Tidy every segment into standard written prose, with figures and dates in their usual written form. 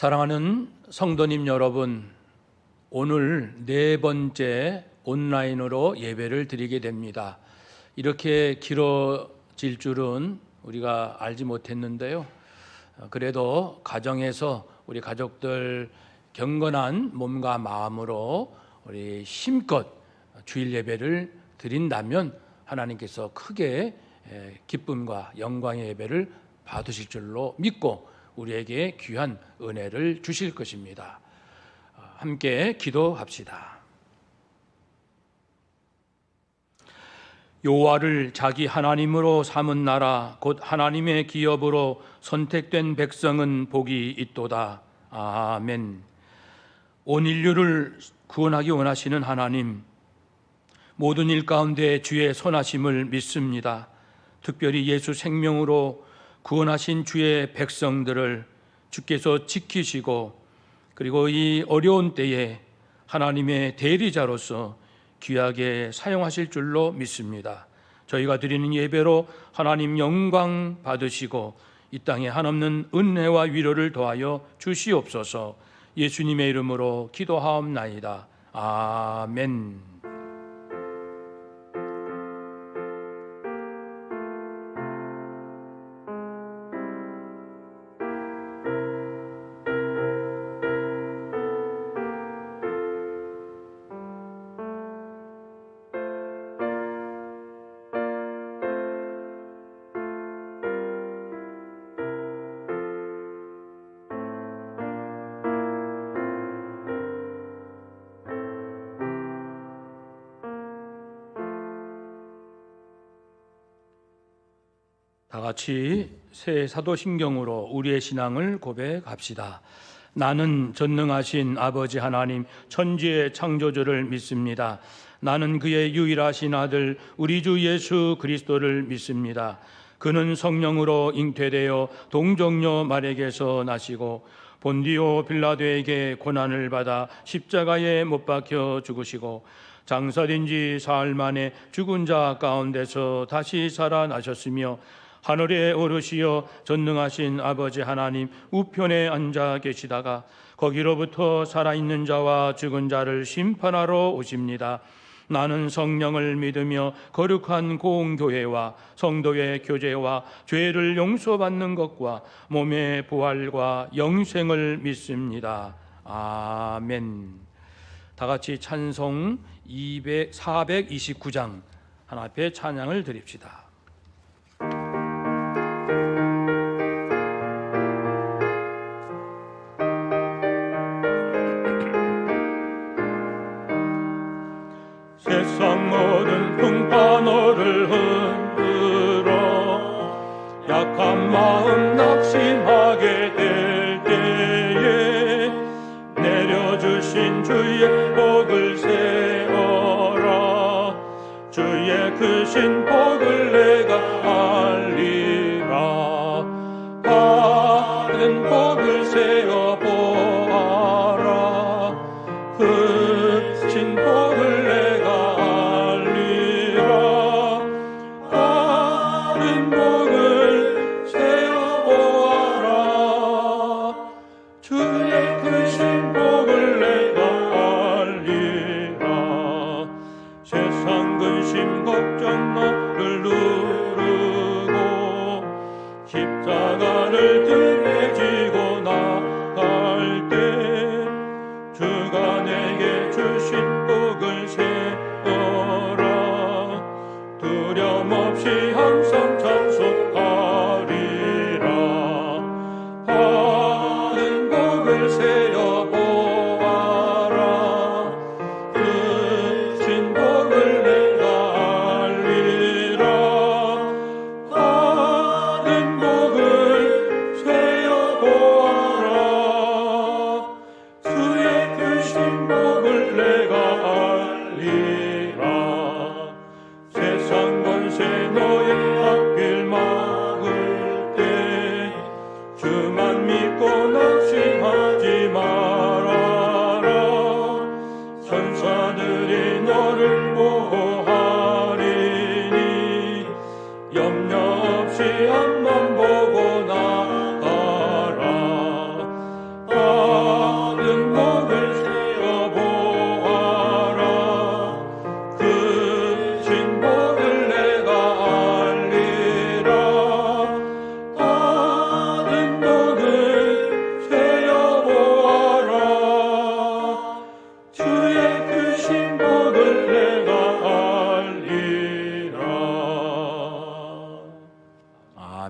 사랑하는 성도님 여러분, 오늘 네 번째 온라인으로 예배를 드리게 됩니다. 이렇게 길어질 줄은 우리가 알지 못했는데요. 그래도 가정에서 우리 가족들 경건한 몸과 마음으로 우리 힘껏 주일 예배를 드린다면 하나님께서 크게 기쁨과 영광의 예배를 받으실 줄로 믿고 우리에게 귀한 은혜를 주실 것입니다. 함께 기도합시다. 여호와를 자기 하나님으로 삼은 나라 곧 하나님의 기업으로 선택된 백성은 복이 있도다. 아멘. 온 인류를 구원하기 원하시는 하나님, 모든 일 가운데 주의 선하심을 믿습니다. 특별히 예수 생명으로 구원하신 주의 백성들을 주께서 지키시고 그리고 이 어려운 때에 하나님의 대리자로서 귀하게 사용하실 줄로 믿습니다. 저희가 드리는 예배로 하나님 영광 받으시고 이 땅에 한없는 은혜와 위로를 더하여 주시옵소서. 예수님의 이름으로 기도하옵나이다. 아멘. 다 같이 새 사도신경으로 우리의 신앙을 고백합시다. 나는 전능하신 아버지 하나님 천지의 창조주를 믿습니다. 나는 그의 유일하신 아들 우리 주 예수 그리스도를 믿습니다. 그는 성령으로 잉태되어 동정녀 마리아에게서 나시고 본디오 빌라도에게 고난을 받아 십자가에 못 박혀 죽으시고 장사된 지 사흘 만에 죽은 자 가운데서 다시 살아나셨으며 하늘에 오르시어 전능하신 아버지 하나님 우편에 앉아 계시다가 거기로부터 살아있는 자와 죽은 자를 심판하러 오십니다. 나는 성령을 믿으며 거룩한 공교회와 성도의 교제와 죄를 용서받는 것과 몸의 부활과 영생을 믿습니다. 아멘. 다 같이 찬송 429장 하나 앞에 찬양을 드립시다. 세상 모든 풍파 너를 흔들어 약한 마음 낙심하게 될 때에 내려주신 주의 복을 세어라. 주의 크신 복을 내가 알리라. 받은 복을 세어 보아라. 크신 복을 내가 십자가를 등에 지고 나갈 때 주가 내게 주신 복을 세어라. 두려움 없이 항상 찬송하리라. 받은 복을 세어 보아라. 크신 복을 내가 알리라. 세상 권세 너의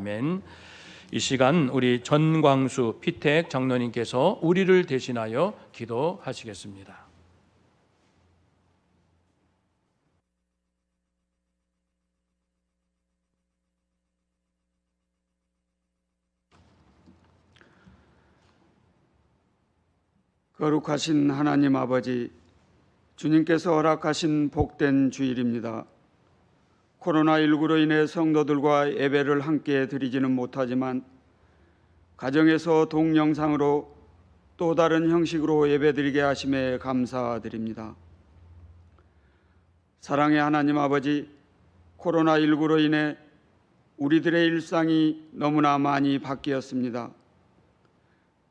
아멘. 이 시간 우리 전광수 피택 장로님께서 우리를 대신하여 기도하시겠습니다. 거룩하신 하나님 아버지, 주님께서 허락하신 복된 주일입니다. 코로나19로 인해 성도들과 예배를 함께 드리지는 못하지만 가정에서 동영상으로 또 다른 형식으로 예배드리게 하심에 감사드립니다. 사랑의 하나님 아버지, 코로나19로 인해 우리들의 일상이 너무나 많이 바뀌었습니다.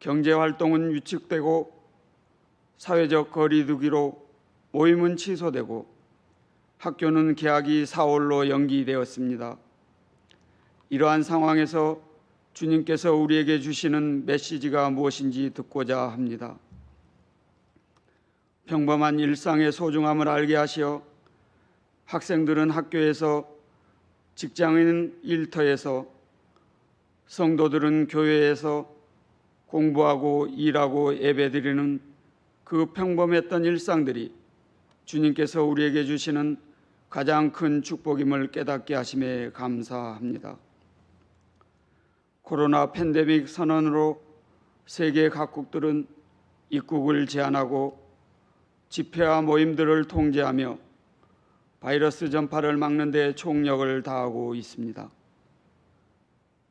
경제활동은 위축되고 사회적 거리두기로 모임은 취소되고 학교는 개학이 4월로 연기되었습니다. 이러한 상황에서 주님께서 우리에게 주시는 메시지가 무엇인지 듣고자 합니다. 평범한 일상의 소중함을 알게 하시어 학생들은 학교에서, 직장인은 일터에서, 성도들은 교회에서 공부하고 일하고 예배드리는 그 평범했던 일상들이 주님께서 우리에게 주시는 가장 큰 축복임을 깨닫게 하심에 감사합니다. 코로나 팬데믹 선언으로 세계 각국들은 입국을 제한하고 집회와 모임들을 통제하며 바이러스 전파를 막는 데 총력을 다하고 있습니다.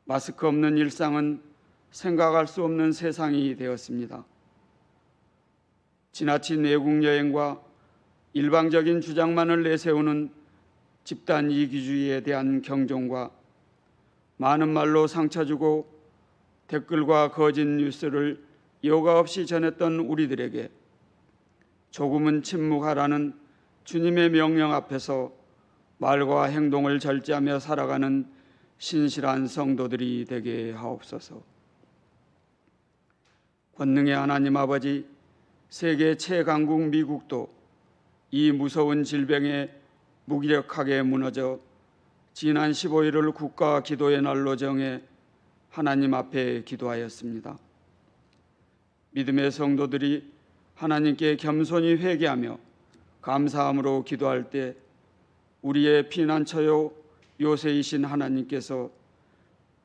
마스크 없는 일상은 생각할 수 없는 세상이 되었습니다. 지나친 외국 여행과 일방적인 주장만을 내세우는 집단 이기주의에 대한 경종과 많은 말로 상처 주고 댓글과 거짓 뉴스를 여과 없이 전했던 우리들에게 조금은 침묵하라는 주님의 명령 앞에서 말과 행동을 절제하며 살아가는 신실한 성도들이 되게 하옵소서. 권능의 하나님 아버지, 세계 최강국 미국도 이 무서운 질병에 무기력하게 무너져 지난 15일을 국가 기도의 날로 정해 하나님 앞에 기도하였습니다. 믿음의 성도들이 하나님께 겸손히 회개하며 감사함으로 기도할 때 우리의 피난처요 요새이신 하나님께서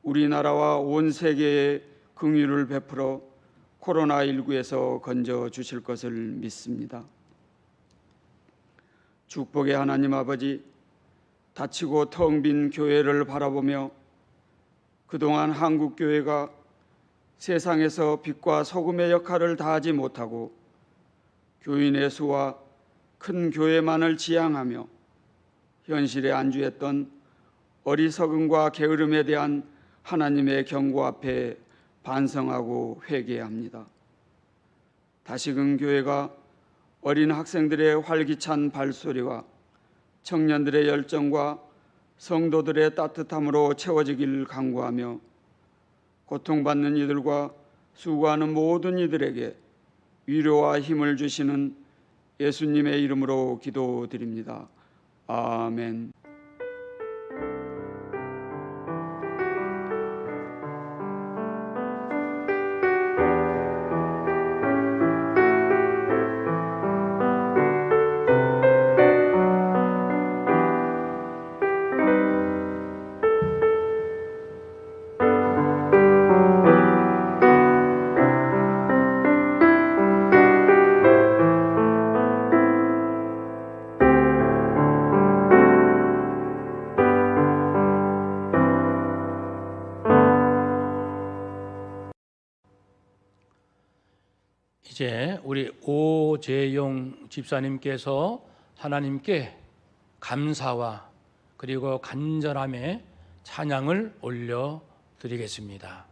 우리나라와 온 세계에 긍휼을 베풀어 코로나19에서 건져 주실 것을 믿습니다. 축복의 하나님 아버지, 다치고 텅 빈 교회를 바라보며 그동안 한국 교회가 세상에서 빛과 소금의 역할을 다하지 못하고 교인의 수와 큰 교회만을 지향하며 현실에 안주했던 어리석음과 게으름에 대한 하나님의 경고 앞에 반성하고 회개합니다. 다시금 교회가 어린 학생들의 활기찬 발소리와 청년들의 열정과 성도들의 따뜻함으로 채워지길 간구하며 고통받는 이들과 수고하는 모든 이들에게 위로와 힘을 주시는 예수님의 이름으로 기도드립니다. 아멘. 이제 우리 오재용 집사님께서 하나님께 감사와 그리고 간절함의 찬양을 올려드리겠습니다.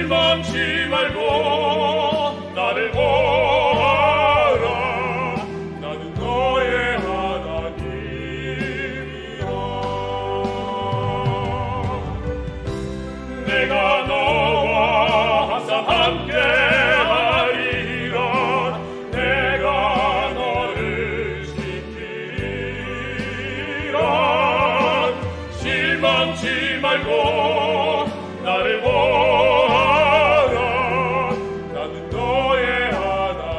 실망치 말고 나를 보아라. 나는 너의 하나님이라. 내가 너와 항상 함께하리라. 내가 너를 지키리라. 실망치 말고 나를 보아라. 나는 너의 하나님이라.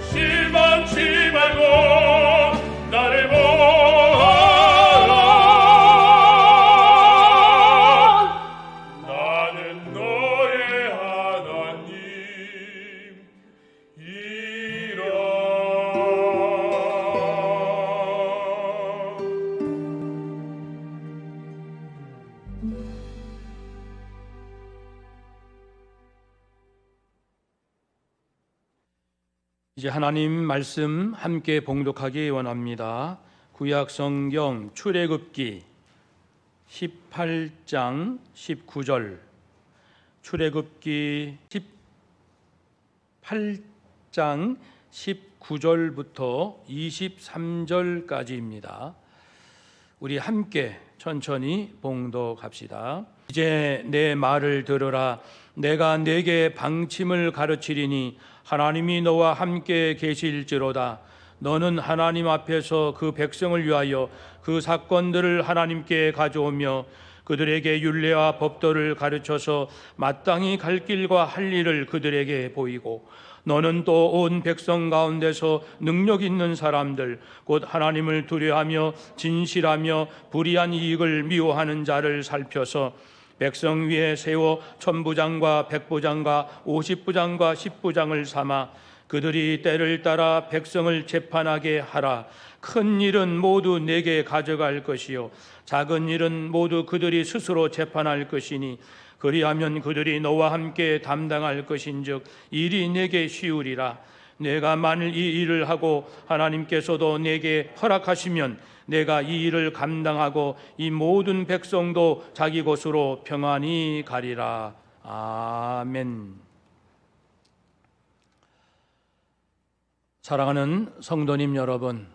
실망치 말고 나를 보아라. 나는 너의 하나님이라. 이제 하나님 말씀 함께 봉독하기 원합니다. 구약 성경 출애굽기 18장 19절, 출애굽기 18장 19절부터 23절까지입니다. 우리 함께 천천히 봉독합시다. 이제 내 말을 들으라. 내가 네게 방침을 가르치리니 하나님이 너와 함께 계실지로다. 너는 하나님 앞에서 그 백성을 위하여 그 사건들을 하나님께 가져오며 그들에게 율례와 법도를 가르쳐서 마땅히 갈 길과 할 일을 그들에게 보이고, 너는 또 온 백성 가운데서 능력 있는 사람들 곧 하나님을 두려워하며 진실하며 불의한 이익을 미워하는 자를 살펴서 백성 위에 세워 천부장과 백부장과 50부장과 10부장을 삼아 그들이 때를 따라 백성을 재판하게 하라. 큰 일은 모두 내게 가져갈 것이요 작은 일은 모두 그들이 스스로 재판할 것이니 그리하면 그들이 너와 함께 담당할 것인즉 일이 내게 쉬우리라. 내가 만일 이 일을 하고 하나님께서도 내게 허락하시면 내가 이 일을 감당하고 이 모든 백성도 자기 곳으로 평안히 가리라. 아멘. 사랑하는 성도님 여러분,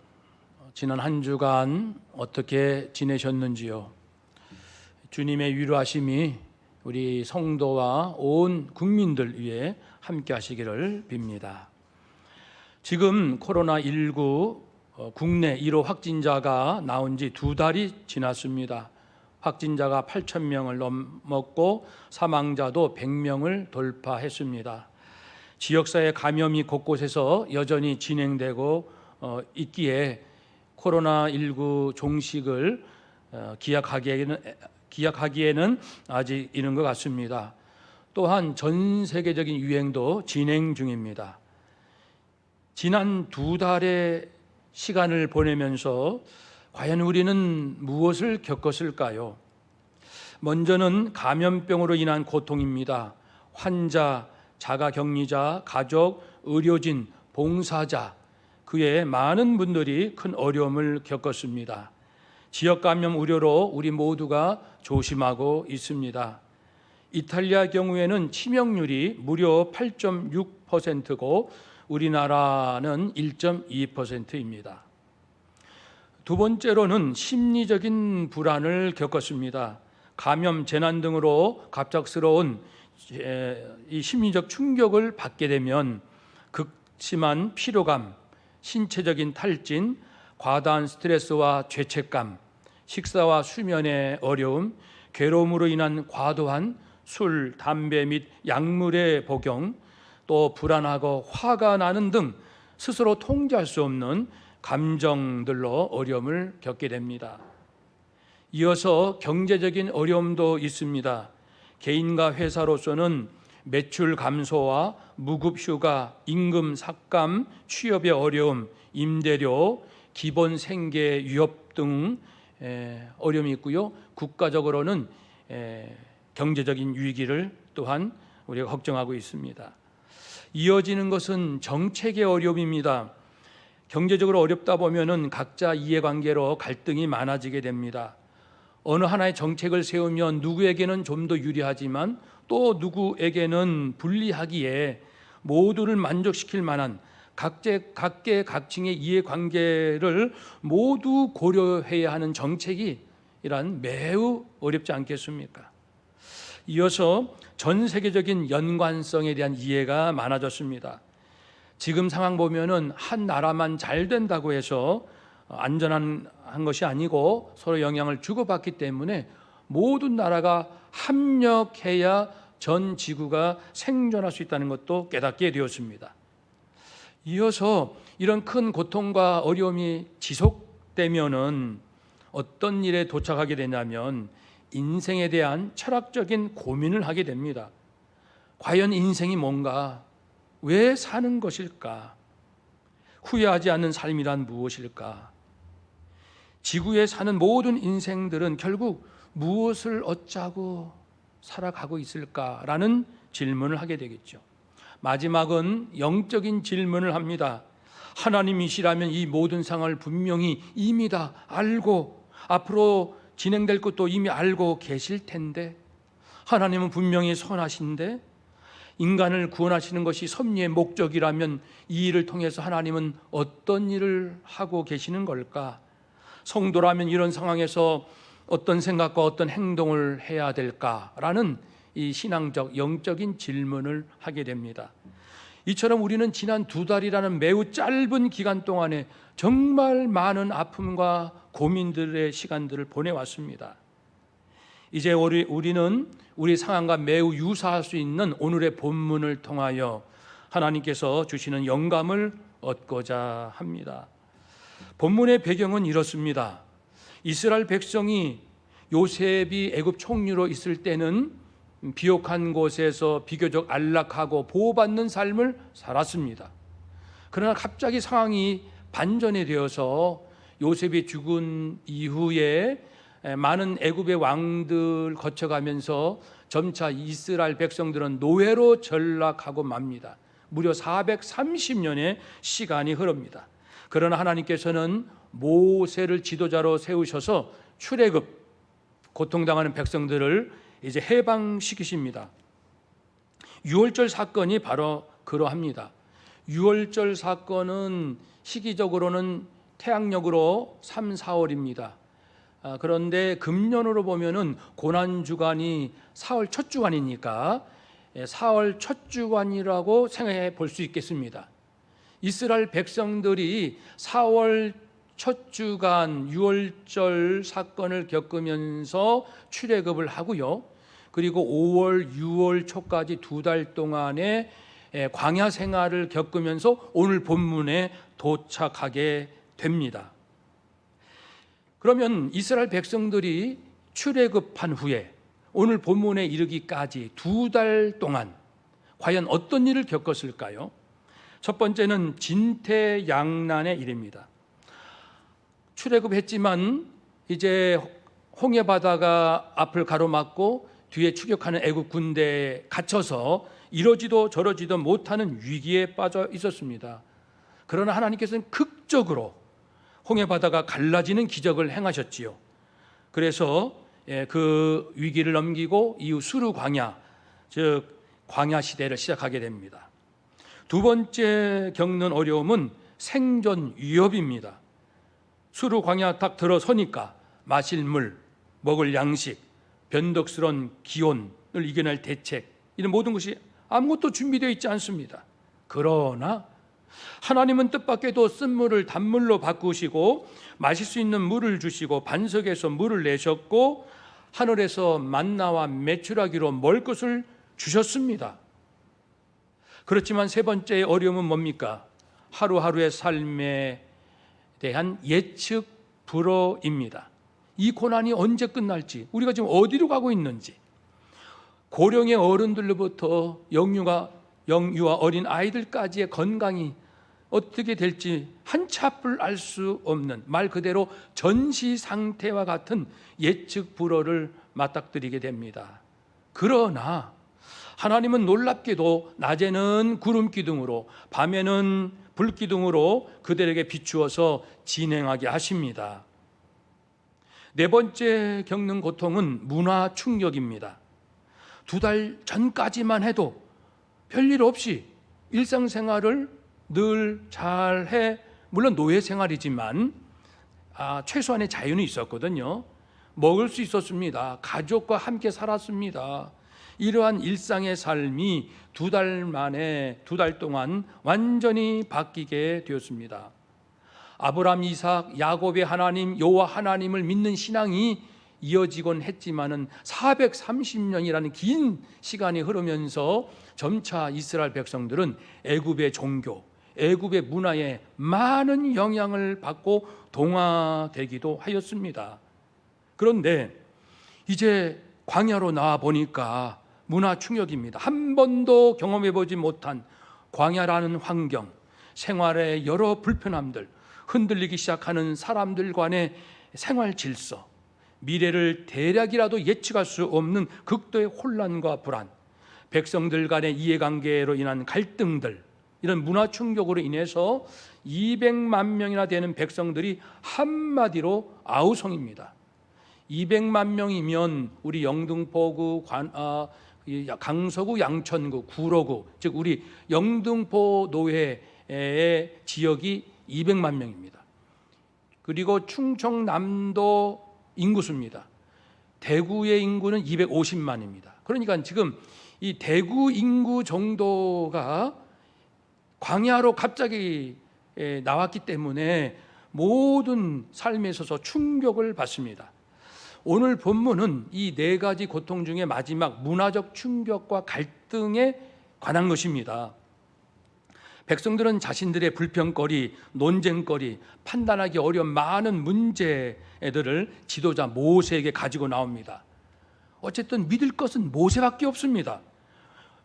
지난 한 주간 어떻게 지내셨는지요? 주님의 위로하심이 우리 성도와 온 국민들 위해 함께 하시기를 빕니다. 지금 코로나19 국내 1호 확진자가 나온 지 2달이 지났습니다. 확진자가 8,000명을 넘었고 사망자도 100명을 돌파했습니다. 지역사회 감염이 곳곳에서 여전히 진행되고 있기에 코로나19 종식을 기약하기에는 아직 이른 것 같습니다. 또한 전 세계적인 유행도 진행 중입니다. 지난 2달의 시간을 보내면서 과연 우리는 무엇을 겪었을까요? 먼저는 감염병으로 인한 고통입니다. 환자, 자가격리자, 가족, 의료진, 봉사자, 그 외에 많은 분들이 큰 어려움을 겪었습니다. 지역 감염 우려로 우리 모두가 조심하고 있습니다. 이탈리아 경우에는 치명률이 무려 8.6%고 우리나라는 1.2%입니다. 두 번째로는 심리적인 불안을 겪었습니다. 감염, 재난 등으로 갑작스러운 이 심리적 충격을 받게 되면 극심한 피로감, 신체적인 탈진, 과다한 스트레스와 죄책감, 식사와 수면의 어려움, 괴로움으로 인한 과도한 술, 담배 및 약물의 복용, 또 불안하고 화가 나는 등 스스로 통제할 수 없는 감정들로 어려움을 겪게 됩니다. 이어서 경제적인 어려움도 있습니다. 개인과 회사로서는 매출 감소와 무급휴가, 임금 삭감, 취업의 어려움, 임대료, 기본 생계 위협 등 어려움이 있고요. 국가적으로는 경제적인 위기를 또한 우리가 걱정하고 있습니다. 이어지는 것은 정책의 어려움입니다. 경제적으로 어렵다 보면은 각자 이해관계로 갈등이 많아지게 됩니다. 어느 하나의 정책을 세우면 누구에게는 좀 더 유리하지만 또 누구에게는 불리하기에 모두를 만족시킬 만한 각계각층의 이해관계를 모두 고려해야 하는 정책이 이란 매우 어렵지 않겠습니까? 이어서 전 세계적인 연관성에 대한 이해가 많아졌습니다. 지금 상황 보면은 한 나라만 잘 된다고 해서 안전한 것이 아니고 서로 영향을 주고받기 때문에 모든 나라가 합력해야 전 지구가 생존할 수 있다는 것도 깨닫게 되었습니다. 이어서 이런 큰 고통과 어려움이 지속되면은 어떤 일에 도착하게 되냐면 인생에 대한 철학적인 고민을 하게 됩니다. 과연 인생이 뭔가? 왜 사는 것일까? 후회하지 않는 삶이란 무엇일까? 지구에 사는 모든 인생들은 결국 무엇을 얻자고 살아가고 있을까라는 질문을 하게 되겠죠. 마지막은 영적인 질문을 합니다. 하나님이시라면 이 모든 상황을 분명히 이미 다 알고 앞으로 진행될 것도 이미 알고 계실 텐데, 하나님은 분명히 선하신데 인간을 구원하시는 것이 섭리의 목적이라면 이 일을 통해서 하나님은 어떤 일을 하고 계시는 걸까? 성도라면 이런 상황에서 어떤 생각과 어떤 행동을 해야 될까라는 이 신앙적 영적인 질문을 하게 됩니다. 이처럼 우리는 지난 2달이라는 매우 짧은 기간 동안에 정말 많은 아픔과 고민들의 시간들을 보내왔습니다. 이제 우리는 우리 상황과 매우 유사할 수 있는 오늘의 본문을 통하여 하나님께서 주시는 영감을 얻고자 합니다. 본문의 배경은 이렇습니다. 이스라엘 백성이 요셉이 애굽 총리로 있을 때는 비옥한 곳에서 비교적 안락하고 보호받는 삶을 살았습니다. 그러나 갑자기 상황이 반전이 되어서 요셉이 죽은 이후에 많은 애굽의 왕들 거쳐가면서 점차 이스라엘 백성들은 노예로 전락하고 맙니다. 무려 430년의 시간이 흐릅니다. 그러나 하나님께서는 모세를 지도자로 세우셔서 출애굽, 고통당하는 백성들을 이제 해방시키십니다. 유월절 사건이 바로 그러합니다. 유월절 사건은 시기적으로는 태양력으로 3, 4월입니다. 그런데 금년으로 보면은 고난주간이 4월 첫 주간이니까 4월 첫 주간이라고 생각해 볼 수 있겠습니다. 이스라엘 백성들이 4월 첫 주간 유월절 사건을 겪으면서 출애굽을 하고요. 그리고 5월, 6월 초까지 2달 동안의 광야 생활을 겪으면서 오늘 본문에 도착하게 됩니다. 그러면 이스라엘 백성들이 출애굽한 후에 오늘 본문에 이르기까지 2달 동안 과연 어떤 일을 겪었을까요? 첫 번째는 진퇴양난의 일입니다. 출애굽했지만 이제 홍해 바다가 앞을 가로막고 뒤에 추격하는 애굽 군대에 갇혀서 이러지도 저러지도 못하는 위기에 빠져 있었습니다. 그러나 하나님께서는 극적으로 홍해 바다가 갈라지는 기적을 행하셨지요. 그래서 그 위기를 넘기고 이후 수르 광야, 즉 광야 시대를 시작하게 됩니다. 두 번째 겪는 어려움은 생존 위협입니다. 수르 광야 딱 들어서니까 마실 물, 먹을 양식, 변덕스러운 기온을 이겨낼 대책, 이런 모든 것이 아무것도 준비되어 있지 않습니다. 그러나 하나님은 뜻밖에도 쓴물을 단물로 바꾸시고 마실 수 있는 물을 주시고 반석에서 물을 내셨고 하늘에서 만나와 메추라기로 먹을 것을 주셨습니다. 그렇지만 세 번째의 어려움은 뭡니까? 하루하루의 삶에 대한 예측 불허입니다. 이 고난이 언제 끝날지, 우리가 지금 어디로 가고 있는지, 고령의 어른들로부터 영유아 어린 아이들까지의 건강이 어떻게 될지 한치 앞을 알 수 없는, 말 그대로 전시 상태와 같은 예측 불허를 맞닥뜨리게 됩니다. 그러나 하나님은 놀랍게도 낮에는 구름 기둥으로 밤에는 불 기둥으로 그들에게 비추어서 진행하게 하십니다. 네 번째 겪는 고통은 문화 충격입니다. 2달 전까지만 해도 별일 없이 일상생활을 늘 잘해, 물론 노예 생활이지만 최소한의 자유는 있었거든요. 먹을 수 있었습니다. 가족과 함께 살았습니다. 이러한 일상의 삶이 2달 동안 완전히 바뀌게 되었습니다. 아브라함, 이삭, 야곱의 하나님 여호와 하나님을 믿는 신앙이 이어지곤 했지만은 430년이라는 긴 시간이 흐르면서 점차 이스라엘 백성들은 애굽의 종교, 애굽의 문화에 많은 영향을 받고 동화되기도 하였습니다. 그런데 이제 광야로 나와 보니까 문화 충격입니다. 한 번도 경험해 보지 못한 광야라는 환경, 생활의 여러 불편함들, 흔들리기 시작하는 사람들 간의 생활 질서, 미래를 대략이라도 예측할 수 없는 극도의 혼란과 불안, 백성들 간의 이해관계로 인한 갈등들, 이런 문화 충격으로 인해서 200만 명이나 되는 백성들이 한마디로 아우성입니다. 200만 명이면 우리 영등포구, 강서구, 양천구, 구로구, 즉 우리 영등포 노회의 지역이 200만 명입니다. 그리고 충청남도 인구수입니다. 대구의 인구는 250만입니다. 그러니까 지금 이 대구 인구 정도가 광야로 갑자기 나왔기 때문에 모든 삶에 있어서 충격을 받습니다. 오늘 본문은 이 4가지 고통 중에 마지막 문화적 충격과 갈등에 관한 것입니다. 백성들은 자신들의 불평거리, 논쟁거리, 판단하기 어려운 많은 문제들을 지도자 모세에게 가지고 나옵니다. 어쨌든 믿을 것은 모세밖에 없습니다.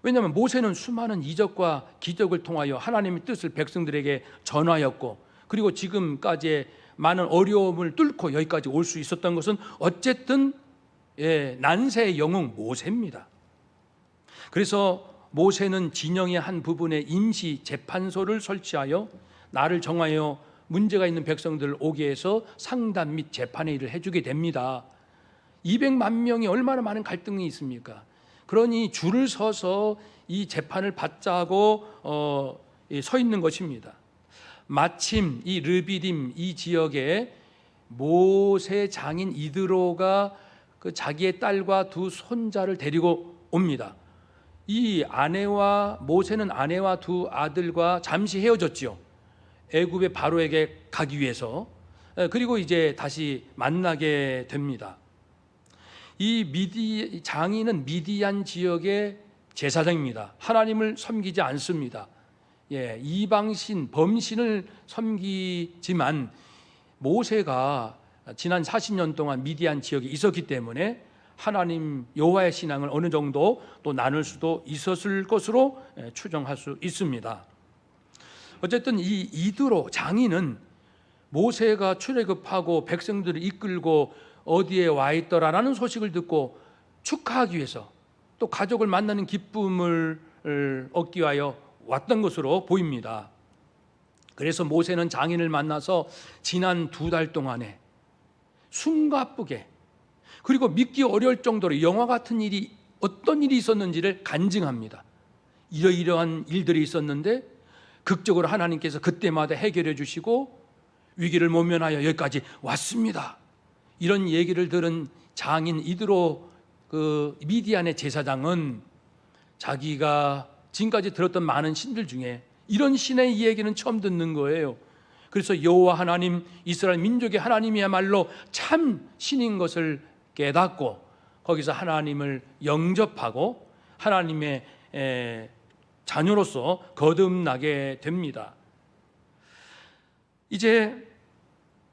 왜냐하면 모세는 수많은 이적과 기적을 통하여 하나님의 뜻을 백성들에게 전하였고, 그리고 지금까지의 많은 어려움을 뚫고 여기까지 올 수 있었던 것은 어쨌든 난세의 영웅 모세입니다. 그래서 모세는 진영의 한 부분에 임시 재판소를 설치하여 나를 정하여 문제가 있는 백성들을 오게 해서 상담 및 재판의 일을 해주게 됩니다. 200만 명이 얼마나 많은 갈등이 있습니까? 그러니 줄을 서서 이 재판을 받자고 서 있는 것입니다. 마침 이 르비딤 이 지역에 모세 장인 이드로가 그 자기의 딸과 2 손자를 데리고 옵니다. 이 모세는 아내와 2 아들과 잠시 헤어졌지요. 애굽의 바로에게 가기 위해서. 그리고 이제 다시 만나게 됩니다. 이 장인은 미디안 지역의 제사장입니다. 하나님을 섬기지 않습니다. 이방신, 범신을 섬기지만 모세가 지난 40년 동안 미디안 지역에 있었기 때문에 하나님 여호와의 신앙을 어느 정도 또 나눌 수도 있었을 것으로 추정할 수 있습니다. 어쨌든 이 이드로 장인은 모세가 출애굽하고 백성들을 이끌고 어디에 와 있더라라는 소식을 듣고 축하하기 위해서 또 가족을 만나는 기쁨을 얻기 위하여 왔던 것으로 보입니다. 그래서 모세는 장인을 만나서 지난 2달 동안에 숨가쁘게, 그리고 믿기 어려울 정도로 영화 같은 일이 어떤 일이 있었는지를 간증합니다. 이러이러한 일들이 있었는데 극적으로 하나님께서 그때마다 해결해 주시고 위기를 모면하여 여기까지 왔습니다. 이런 얘기를 들은 장인 이드로 그 미디안의 제사장은 자기가 지금까지 들었던 많은 신들 중에 이런 신의 이야기는 처음 듣는 거예요. 그래서 여호와 하나님, 이스라엘 민족의 하나님이야말로 참 신인 것을 깨닫고 거기서 하나님을 영접하고 하나님의 자녀로서 거듭나게 됩니다. 이제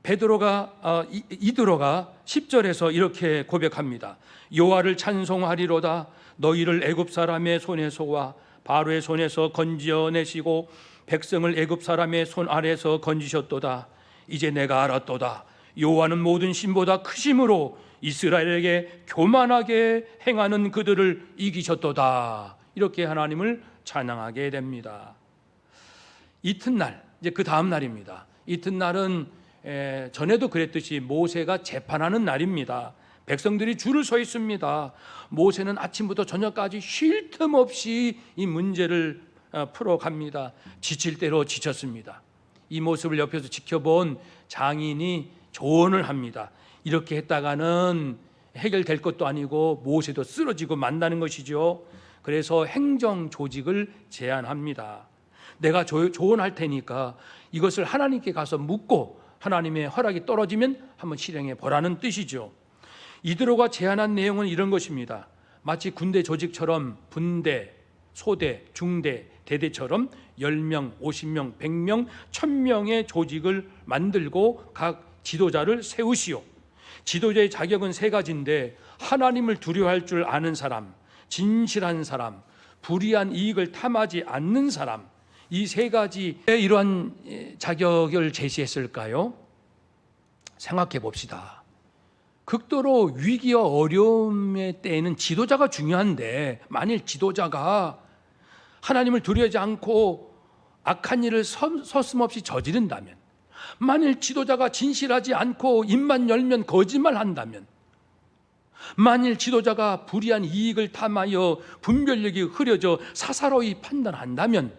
이드로가 10절에서 이렇게 고백합니다. 여호와를 찬송하리로다. 너희를 애굽 사람의 손에서와 바로의 손에서 건져내시고 백성을 애굽 사람의 손 아래에서 건지셨도다. 이제 내가 알았도다. 여호와는 모든 신보다 크심으로 이스라엘에게 교만하게 행하는 그들을 이기셨도다. 이렇게 하나님을 찬양하게 됩니다. 이튿날, 이제 그 다음 날입니다. 이튿날은 전에도 그랬듯이 모세가 재판하는 날입니다. 백성들이 줄을 서 있습니다. 모세는 아침부터 저녁까지 쉴 틈 없이 이 문제를 풀어갑니다. 지칠 대로 지쳤습니다. 이 모습을 옆에서 지켜본 장인이 조언을 합니다. 이렇게 했다가는 해결될 것도 아니고 모세도 쓰러지고 만나는 것이죠. 그래서 행정 조직을 제안합니다. 내가 조언할 테니까 이것을 하나님께 가서 묻고 하나님의 허락이 떨어지면 한번 실행해 보라는 뜻이죠. 이드로가 제안한 내용은 이런 것입니다. 마치 군대 조직처럼 분대, 소대, 중대, 대대처럼 10명, 50명, 100명, 1000명의 조직을 만들고 각 지도자를 세우시오. 지도자의 자격은 세 가지인데 하나님을 두려워할 줄 아는 사람, 진실한 사람, 불의한 이익을 탐하지 않는 사람, 이 세 가지에 이러한 자격을 제시했을까요? 생각해 봅시다. 극도로 위기와 어려움의 때에는 지도자가 중요한데 만일 지도자가 하나님을 두려워하지 않고 악한 일을 서슴없이 저지른다면, 만일 지도자가 진실하지 않고 입만 열면 거짓말한다면, 만일 지도자가 불의한 이익을 탐하여 분별력이 흐려져 사사로이 판단한다면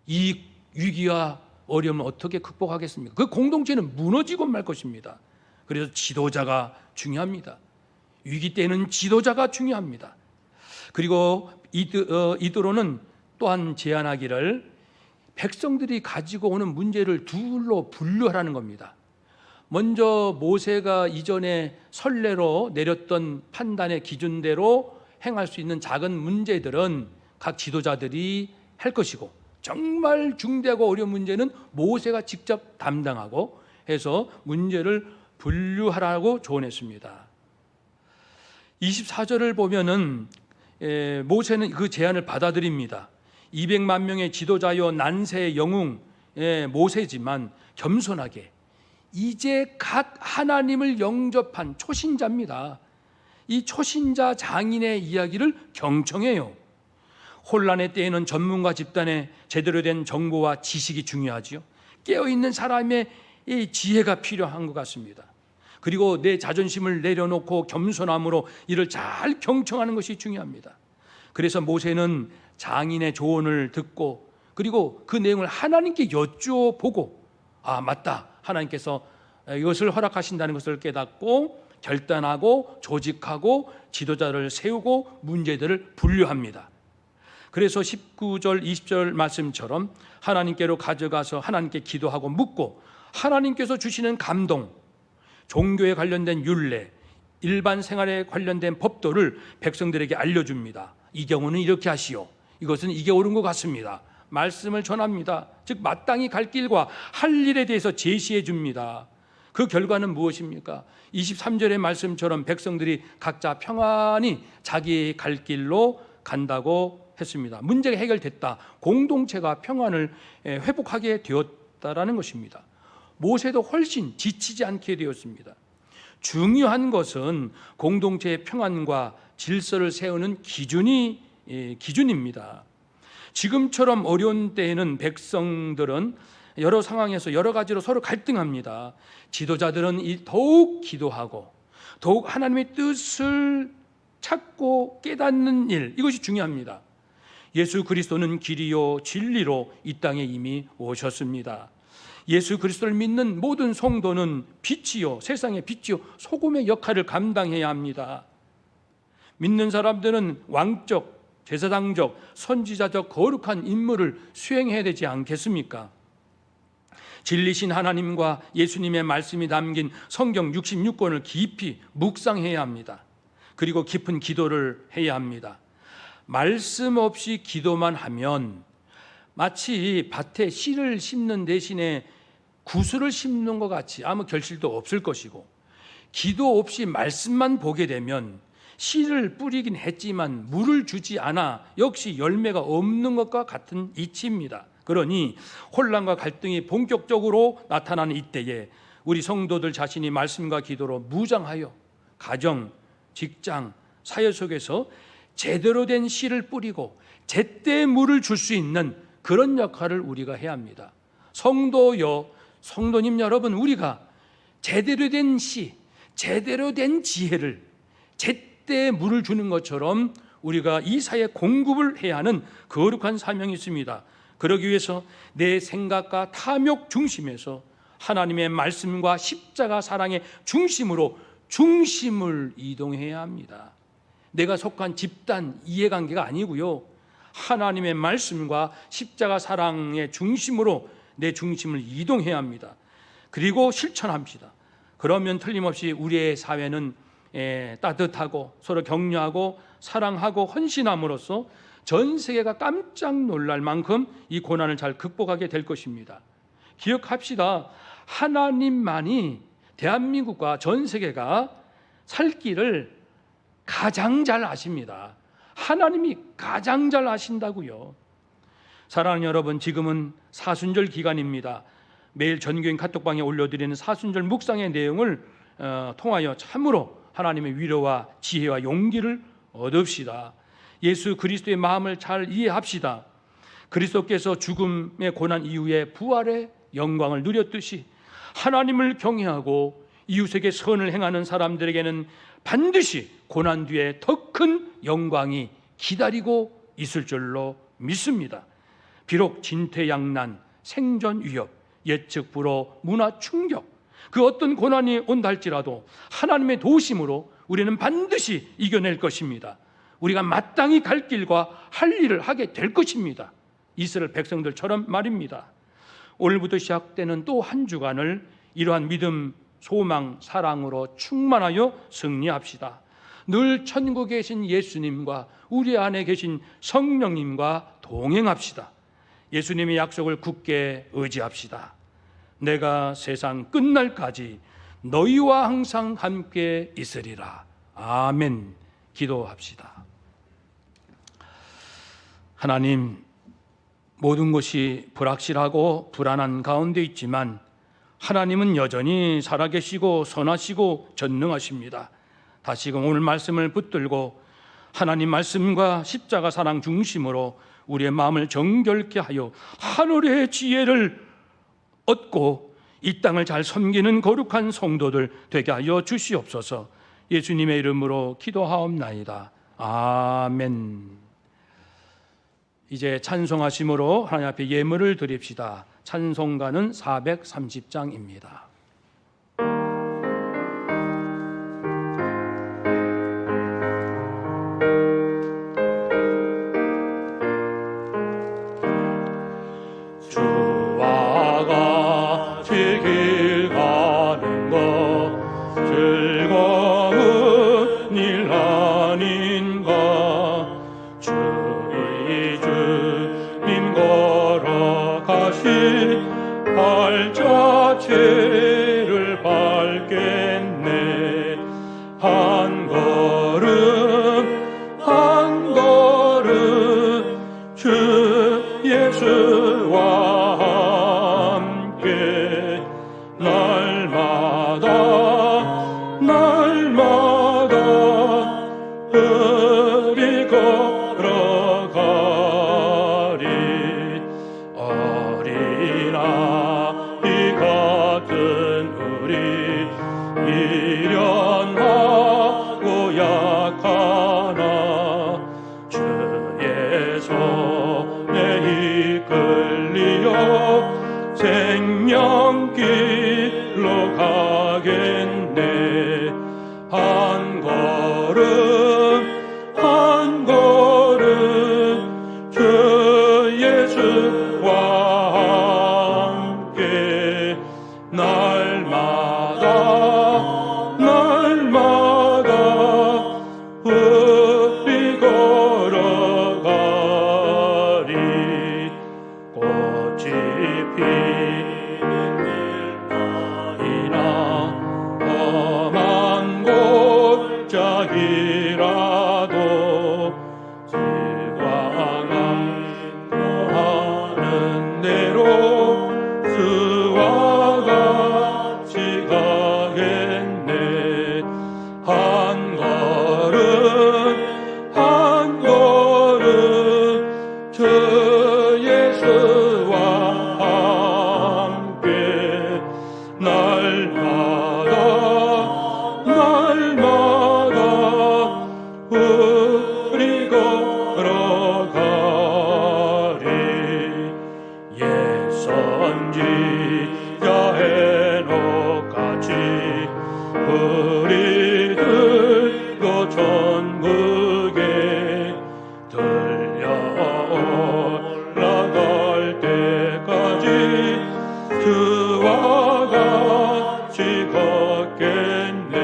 이 위기와 어려움을 어떻게 극복하겠습니까? 그 공동체는 무너지고 말 것입니다. 그래서 지도자가 중요합니다. 위기 때는 지도자가 중요합니다. 그리고 이드로는 또한 제안하기를 백성들이 가지고 오는 문제를 둘로 분류하라는 겁니다. 먼저 모세가 이전에 선례로 내렸던 판단의 기준대로 행할 수 있는 작은 문제들은 각 지도자들이 할 것이고, 정말 중대하고 어려운 문제는 모세가 직접 담당하고 해서 문제를 분류하라고 조언했습니다. 24절을 보면은 모세는 그 제안을 받아들입니다. 200만 명의 지도자여 난세의 영웅 모세지만 겸손하게 이제 각 하나님을 영접한 초신자입니다. 이 초신자 장인의 이야기를 경청해요. 혼란의 때에는 전문가 집단의 제대로 된 정보와 지식이 중요하지요. 깨어있는 사람의 이 지혜가 필요한 것 같습니다. 그리고 내 자존심을 내려놓고 겸손함으로 이를 잘 경청하는 것이 중요합니다. 그래서 모세는 장인의 조언을 듣고 그리고 그 내용을 하나님께 여쭤보고, 아 맞다, 하나님께서 이것을 허락하신다는 것을 깨닫고 결단하고 조직하고 지도자를 세우고 문제들을 분류합니다. 그래서 19절 20절 말씀처럼 하나님께로 가져가서 하나님께 기도하고 묻고, 하나님께서 주시는 감동, 종교에 관련된 율례, 일반 생활에 관련된 법도를 백성들에게 알려줍니다. 이 경우는 이렇게 하시오, 이것은 이게 옳은 것 같습니다. 말씀을 전합니다. 즉 마땅히 갈 길과 할 일에 대해서 제시해 줍니다. 그 결과는 무엇입니까? 23절의 말씀처럼 백성들이 각자 평안히 자기의 갈 길로 간다고 했습니다. 문제가 해결됐다. 공동체가 평안을 회복하게 되었다라는 것입니다. 모세도 훨씬 지치지 않게 되었습니다. 중요한 것은 공동체의 평안과 질서를 세우는 기준입니다. 지금처럼 어려운 때에는 백성들은 여러 상황에서 여러 가지로 서로 갈등합니다. 지도자들은 더욱 기도하고 더욱 하나님의 뜻을 찾고 깨닫는 일, 이것이 중요합니다. 예수 그리스도는 길이요 진리로 이 땅에 이미 오셨습니다. 예수 그리스도를 믿는 모든 성도는 빛이요 세상의 빛이요 소금의 역할을 감당해야 합니다. 믿는 사람들은 왕적, 제사장적, 선지자적 거룩한 임무를 수행해야 되지 않겠습니까? 진리신 하나님과 예수님의 말씀이 담긴 성경 66권을 깊이 묵상해야 합니다. 그리고 깊은 기도를 해야 합니다. 말씀 없이 기도만 하면 마치 밭에 씨를 심는 대신에 구슬을 심는 것 같이 아무 결실도 없을 것이고, 기도 없이 말씀만 보게 되면 씨를 뿌리긴 했지만 물을 주지 않아 역시 열매가 없는 것과 같은 이치입니다. 그러니 혼란과 갈등이 본격적으로 나타나는 이때에 우리 성도들 자신이 말씀과 기도로 무장하여 가정, 직장, 사회 속에서 제대로 된 씨를 뿌리고 제때 물을 줄 수 있는 그런 역할을 우리가 해야 합니다. 성도여 성도님 여러분, 우리가 제대로 된 시, 제대로 된 지혜를 제때 물을 주는 것처럼 우리가 이 사회에 공급을 해야 하는 거룩한 사명이 있습니다. 그러기 위해서 내 생각과 탐욕 중심에서 하나님의 말씀과 십자가 사랑의 중심으로 중심을 이동해야 합니다. 내가 속한 집단 이해관계가 아니고요, 하나님의 말씀과 십자가 사랑의 중심으로 내 중심을 이동해야 합니다. 그리고 실천합시다. 그러면 틀림없이 우리의 사회는 따뜻하고 서로 격려하고 사랑하고 헌신함으로써 전 세계가 깜짝 놀랄 만큼 이 고난을 잘 극복하게 될 것입니다. 기억합시다. 하나님만이 대한민국과 전 세계가 살 길을 가장 잘 아십니다. 하나님이 가장 잘 아신다고요. 사랑하는 여러분, 지금은 사순절 기간입니다. 매일 전교인 카톡방에 올려드리는 사순절 묵상의 내용을 통하여 참으로 하나님의 위로와 지혜와 용기를 얻읍시다. 예수 그리스도의 마음을 잘 이해합시다. 그리스도께서 죽음의 고난 이후에 부활의 영광을 누렸듯이 하나님을 경외하고 이웃에게 선을 행하는 사람들에게는 반드시 고난 뒤에 더 큰 영광이 기다리고 있을 줄로 믿습니다. 비록 진퇴양난, 생존 위협, 예측 불허, 문화 충격, 그 어떤 고난이 온다 할지라도 하나님의 도우심으로 우리는 반드시 이겨낼 것입니다. 우리가 마땅히 갈 길과 할 일을 하게 될 것입니다. 이스라엘 백성들처럼 말입니다. 오늘부터 시작되는 또 한 주간을 이러한 믿음, 소망, 사랑으로 충만하여 승리합시다. 늘 천국에 계신 예수님과 우리 안에 계신 성령님과 동행합시다. 예수님의 약속을 굳게 의지합시다. 내가 세상 끝날까지 너희와 항상 함께 있으리라. 아멘. 기도합시다. 하나님, 모든 것이 불확실하고 불안한 가운데 있지만 하나님은 여전히 살아계시고 선하시고 전능하십니다. 다시금 오늘 말씀을 붙들고 하나님 말씀과 십자가 사랑 중심으로 우리의 마음을 정결케 하여 하늘의 지혜를 얻고 이 땅을 잘 섬기는 거룩한 성도들 되게 하여 주시옵소서. 예수님의 이름으로 기도하옵나이다. 아멘. 이제 찬송하심으로 하나님 앞에 예물을 드립시다. 찬송가는 430장입니다. 발자취를 밟겠네. 한 걸음 한 걸음 주 예수와 함께 날마다 날마다 우리 걸어가리. 어린아이 같은 우리 미련하고 약하나 주의 손에 이끌리어 생명길로 가겠네. 한 걸음 한 걸음 주 예수와 함께 날마다 날마다 우리 걸어가리. 꽃이 피는 일터이나 험한 곳짝이라도 지광한 하는 대로 수와 같이 가겠네. 한 걸음 한 걸음 주 예수와 함께 천국에 들려 올라갈 때까지 그와 같이 걷겠네.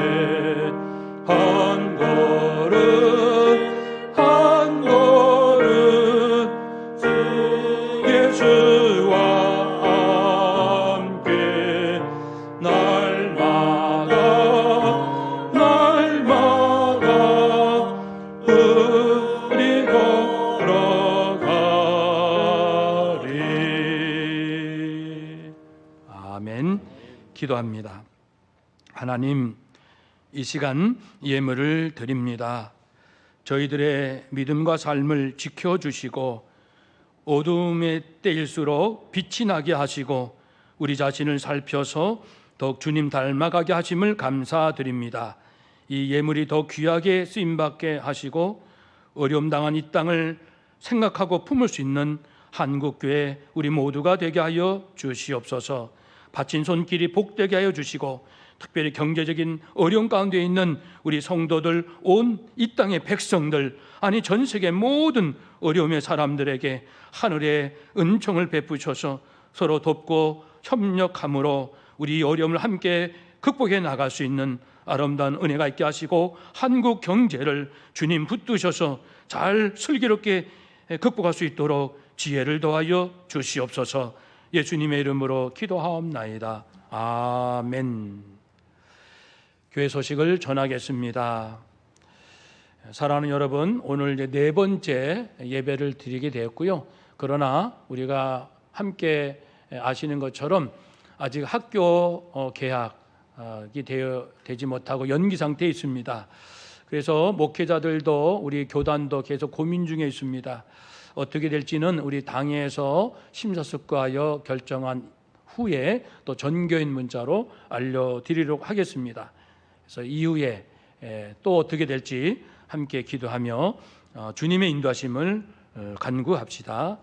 한 걸음 한 걸음 예수와 함께 날마다 우리 걸어가리. 아멘. 기도합니다. 하나님, 이 시간 예물을 드립니다. 저희들의 믿음과 삶을 지켜주시고 어두움의 때일수록 빛이 나게 하시고 우리 자신을 살펴서 더욱 주님 닮아가게 하심을 감사드립니다. 이 예물이 더 귀하게 쓰임받게 하시고 어려움 당한 이 땅을 생각하고 품을 수 있는 한국교회 우리 모두가 되게 하여 주시옵소서. 바친 손길이 복되게 하여 주시고 특별히 경제적인 어려움 가운데 있는 우리 성도들, 온 이 땅의 백성들, 아니 전 세계 모든 어려움의 사람들에게 하늘의 은총을 베푸셔서 서로 돕고 협력함으로 우리 어려움을 함께 극복해 나갈 수 있는 아름다운 은혜가 있게 하시고 한국 경제를 주님 붙드셔서 잘 슬기롭게 극복할 수 있도록 지혜를 더하여 주시옵소서. 예수님의 이름으로 기도하옵나이다. 아멘. 교회 소식을 전하겠습니다. 사랑하는 여러분, 오늘 이제 네 번째 예배를 드리게 되었고요. 그러나 우리가 함께 아시는 것처럼 아직 학교 개학이 되지 못하고 연기 상태에 있습니다. 그래서 목회자들도 우리 교단도 계속 고민 중에 있습니다. 어떻게 될지는 우리 당에서 심사숙고하여 결정한 후에 또 전교인 문자로 알려드리도록 하겠습니다. 그래서 이후에 또 어떻게 될지 함께 기도하며 주님의 인도하심을 간구합시다.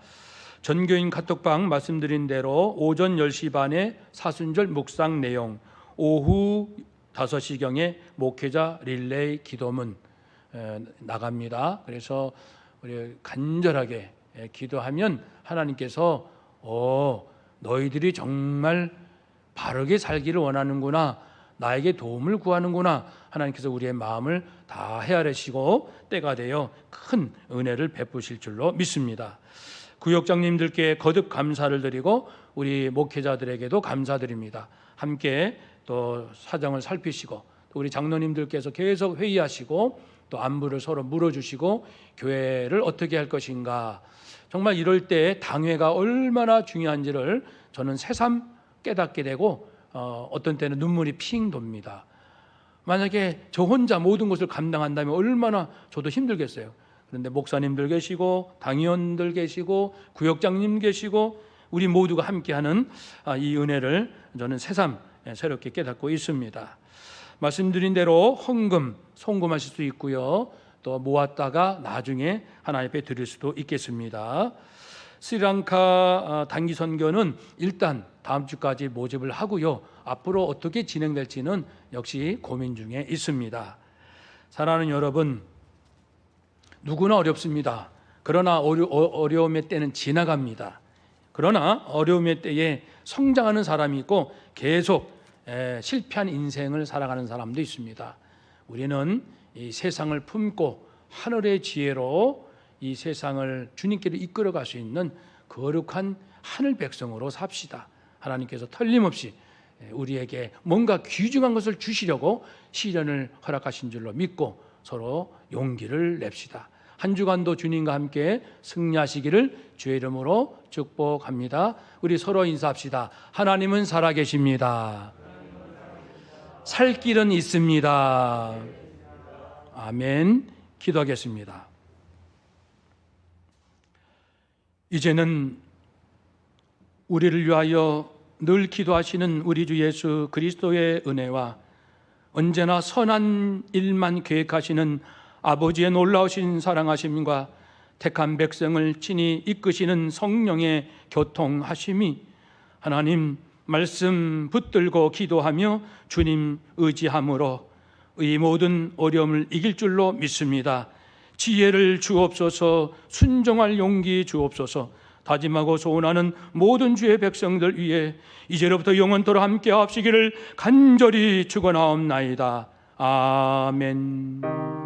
전교인 카톡방 말씀드린 대로 오전 10시 반에 사순절 묵상 내용, 오후 5시경에 목회자 릴레이 기도문 나갑니다. 그래서 우리 간절하게 기도하면 하나님께서 너희들이 정말 바르게 살기를 원하는구나, 나에게 도움을 구하는구나, 하나님께서 우리의 마음을 다 헤아리시고 때가 되어 큰 은혜를 베푸실 줄로 믿습니다. 구역장님들께 거듭 감사를 드리고 우리 목회자들에게도 감사드립니다. 함께 또 사정을 살피시고 또 우리 장로님들께서 계속 회의하시고 또 안부를 서로 물어주시고 교회를 어떻게 할 것인가, 정말 이럴 때 당회가 얼마나 중요한지를 저는 새삼 깨닫게 되고 어떤 때는 눈물이 핑 돕니다. 만약에 저 혼자 모든 것을 감당한다면 얼마나 저도 힘들겠어요. 그런데 목사님들 계시고 당의원들 계시고 구역장님 계시고 우리 모두가 함께하는 이 은혜를 저는 새삼 새롭게 깨닫고 있습니다. 말씀드린 대로 헌금, 송금하실 수 있고요. 또 모았다가 나중에 하나님 앞에 드릴 수도 있겠습니다. 스리랑카 단기 선교는 일단 다음 주까지 모집을 하고요. 앞으로 어떻게 진행될지는 역시 고민 중에 있습니다. 사랑하는 여러분, 누구나 어렵습니다. 그러나 어려움의 때는 지나갑니다. 그러나 어려움의 때에 성장하는 사람이 있고 계속 실패한 인생을 살아가는 사람도 있습니다. 우리는 이 세상을 품고 하늘의 지혜로 이 세상을 주님께로 이끌어갈 수 있는 거룩한 하늘 백성으로 삽시다. 하나님께서 틀림없이 우리에게 뭔가 귀중한 것을 주시려고 시련을 허락하신 줄로 믿고 서로 용기를 냅시다. 한 주간도 주님과 함께 승리하시기를 주의 이름으로 축복합니다. 우리 서로 인사합시다. 하나님은 살아계십니다. 살 길은 있습니다. 아멘. 기도하겠습니다. 이제는 우리를 위하여 늘 기도하시는 우리 주 예수 그리스도의 은혜와 언제나 선한 일만 계획하시는 아버지의 놀라우신 사랑하심과 택한 백성을 친히 이끄시는 성령의 교통하심이 하나님 말씀 붙들고 기도하며 주님 의지함으로 이 모든 어려움을 이길 줄로 믿습니다. 지혜를 주옵소서, 순종할 용기 주옵소서. 다짐하고 소원하는 모든 주의 백성들 위해 이제로부터 영원토록 함께 합시기를 간절히 축원하옵나이다. 아멘.